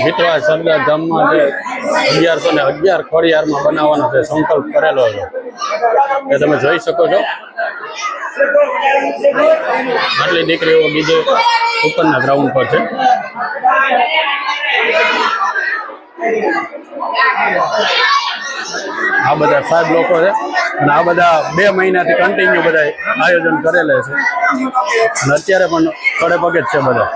મિત્રો આ સરદાર ધામમાં જે 1111 ખોડિયારમાં બનાવવાનો જે સંકલ્પ કરેલો હતો એ તમે જોઈ શકો છો. આટલી દીકરીઓ બીજે ઉપરના ગ્રાઉન્ડ પર છે. આ બધા સાહેબ લોકો છે અને આ બધા 2 મહિનાથી કન્ટિન્યુ બધા આયોજન કરેલા છે અને અત્યારે પણ ખડે પગે જ છે બધા.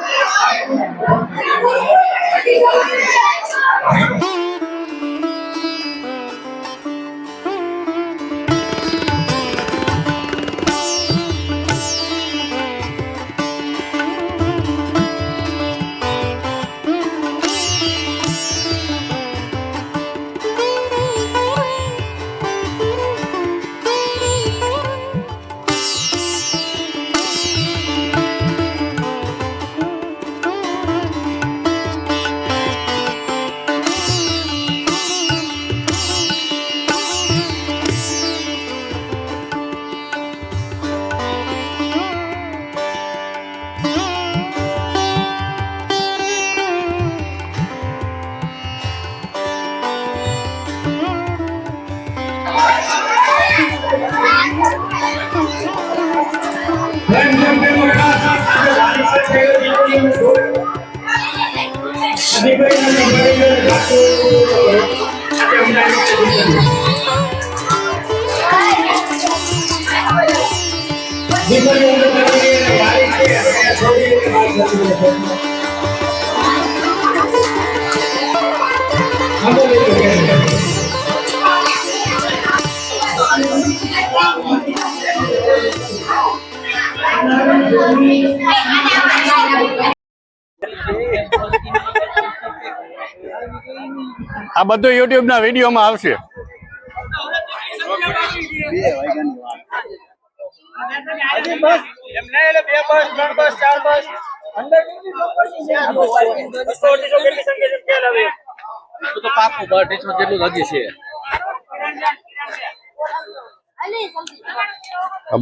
આ બધું YouTube ના વિડીયોમાં આવશે.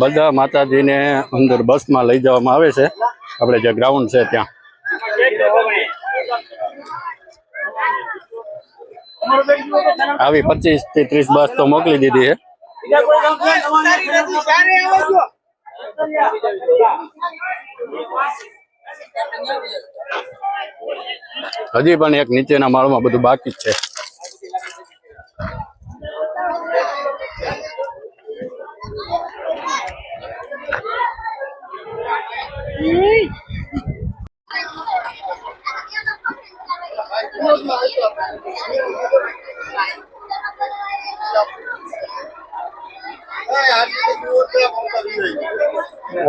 બધા માતાજીને અંદર બસમાં લઈ જવામાં આવે છે. આપણે જે ગ્રાઉન્ડ છે ત્યાં આવી 25 થી 30 બસ તો મોકલી દીધી છે. હજી પણ એક નીચેના માળમાં બધું બાકી જ છે.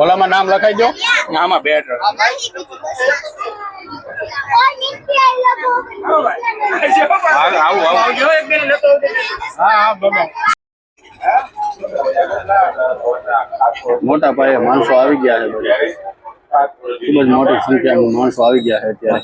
ઓલામાં નામ લખાઈ દો. આમાં બેટ મોટા પાયે માણસો આવી ગયા છે. ખૂબ જ મોટી સંખ્યામાં માણસો આવી ગયા છે અત્યારે.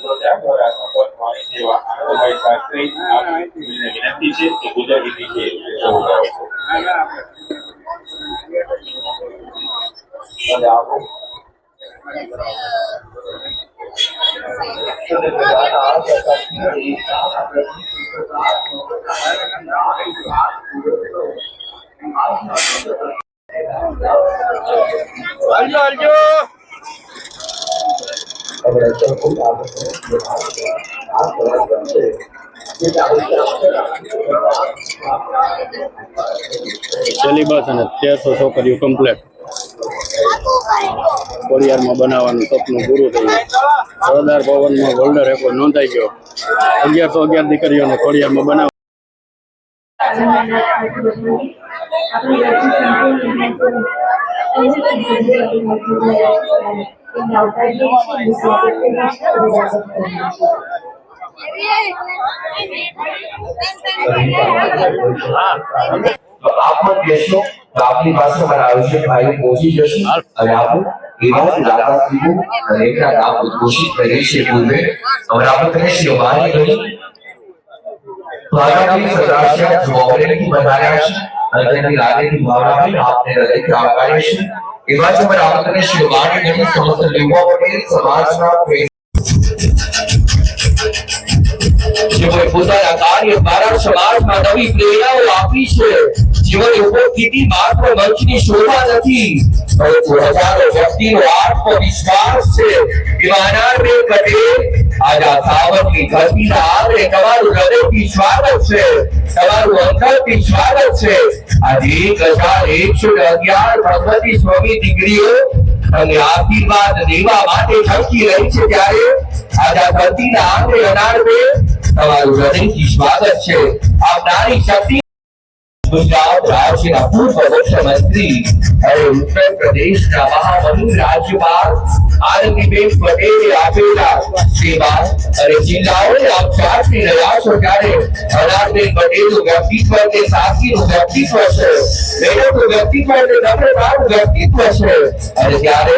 સિલેબસ અને 1300 છોકરીઓ કમ્પ્લીટ. ખોડિયારમાં બનાવવાનું સપનું પૂરું થયું. સરદાર ભવનમાં વર્લ્ડ રેકોર્ડ નોંધાઈ ગયો. 1111 દીકરીઓને ખોડિયારમાં બનાવ. आप मत लेशो तो आपकी भाषा में आवश्यक भाई पहुंची जशो અને આપણું એવા લાગા સીધું અને એકલા નામ ઉદ્ઘોષિત કરી છે પૂર્વે और આપણે તેને શિવાની ગણી ભારતની સદાશા જોવરે की બનાવ્યા છે અને તેની લાગણીની ભાવનાથી આપને હૃદયથી આવકારીએ છીએ. એવા જ અમે આપણે શિવાની ગણી સમસ્ત યુવા પટેલ સમાજના પોતાના કાર્ય દ્વારા સમાજમાં નવી પ્રેરણાઓ આપી છે. જીવન ઉપસ્થિતિ માત્ર મંચની શોભા નથી, પરંતુ હજારો વ્યક્તિનો આત્મવિશ્વાસ છે. વિમાનાર્બેન પટેલ, આજ આ સાવનની ધરતીના આંગણે તમારું હૃદયથી સ્વાગત છે, તમારું અંતરથી સ્વાગત છે. આજે 1111 ભગવતી સ્વામી દીકરીઓ અને આશીર્વાદ લેવા માટે ઝંકી રહી છે, ત્યારે આજ આ ધરતીના આંગણે અનારબેન તમારું હૃદયથી સ્વાગત છે. આપ નારી શક્તિ ગુજરાત રાજ્યના પૂર્વ મુખ્યમંત્રી અને ઉત્તર પ્રદેશના મહામહિમ રાજ્યપાલ આનંદીબેન પટેલે આપેલા સેવા અને જિલ્લાઓને આપ ચાટવી રહ્યા છો, ત્યારે અનારબેન પટેલનું વ્યક્તિત્વ તે સાદગીનું વ્યક્તિત્વ છે, મેડમનું વ્યક્તિત્વ તે નમ્રતાનું વ્યક્તિત્વ છે. અને ત્યારે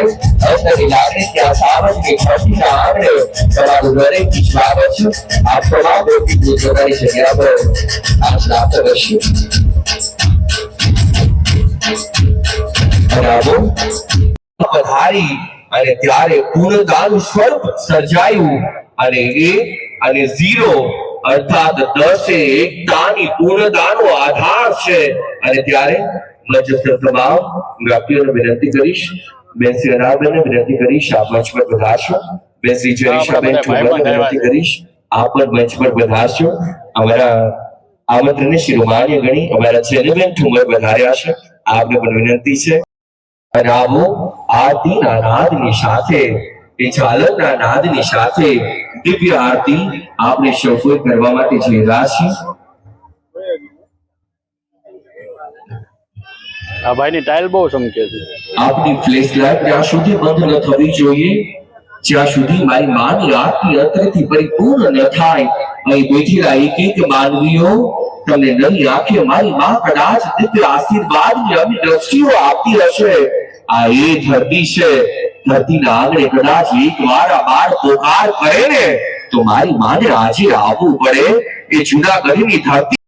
અંતરની લાગણી ત્યાં સાવજની ખુશીના આંગણે તમારું હૃદયથી સ્વાગત છે. આપ તમામ વ્યક્તિત્વ કરી શક્યા પર આપ પ્રાપ્ત કરશો. પધારી અને ત્યારે પૂર્ણતાનું સ્વરૂપ સર્જાયું અને 1 અને 0 અર્થાત 10 એ એકતાની પૂર્ણતાનો આધાર છે. અને ત્યારે મંચસ્થ તમામ વ્યક્તિઓને વિનંતી કરીશ, બેન શ્રી અનારબેનને વિનંતી કરીશ આપ મંચ પર પધારશો. બેન શ્રી જરીશાબેન ઠુમરને વિનંતી કરીશ આપ પણ મંચ પર પધારશો. અમારા આમંત્રણને શિરોમાન્ય ગણી અમારા છેલ્લેબેન ઠુમર પધાર્યા છે, આપને પણ વિનંતી છે. અને આવો આરતીના નાદની સાથે, એ ઝાલરના નાદની સાથે દિવ્ય આરતી આપણે સૌ કોઈ કરવા માટે જઈ રહ્યા છીએ. આ ભાઈની ટાઇલ બહુ ચમકે છે. આપની ફ્લેશ લાઇટ ત્યાં સુધી બંધ ન થવી જોઈએ જ્યાં સુધી મારી માની આરતી અંતરથી પરિપૂર્ણ ન થાય. અહીં બેઠેલા એક એક માનવીઓ તમને નવી આંખે મારી માં કદાચ દિવ્ય આશીર્વાદની અમી દ્રષ્ટિઓ આપતી હશે. આ એ ધરતી છે, ધરતીના આંગણે કદાચ એકવાર આ બાળ પોકાર કરે ને તો મારી માને આજે આવવું પડે. એ જૂનાગઢની ધરતી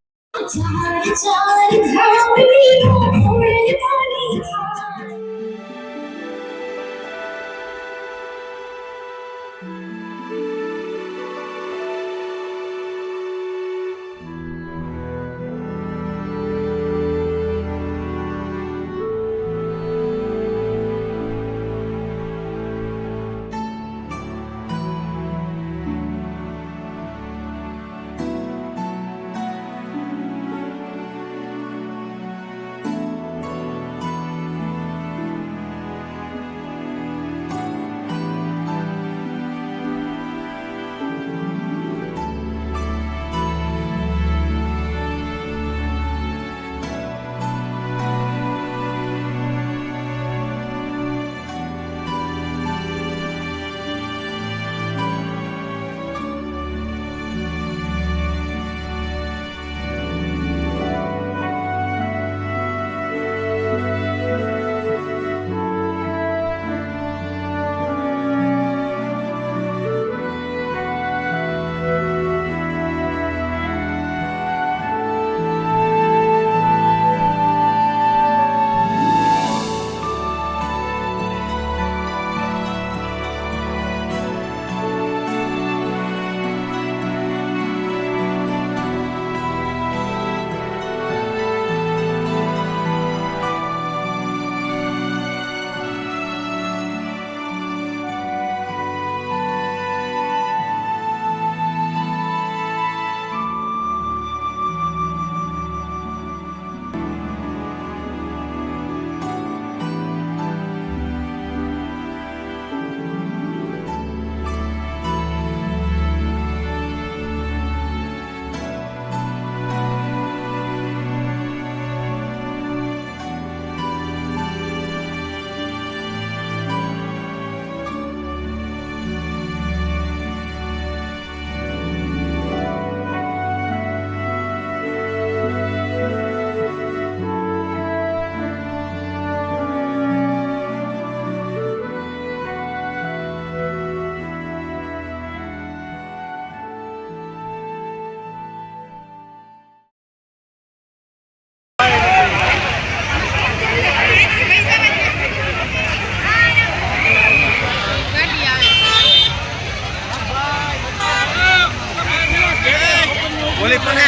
આપણે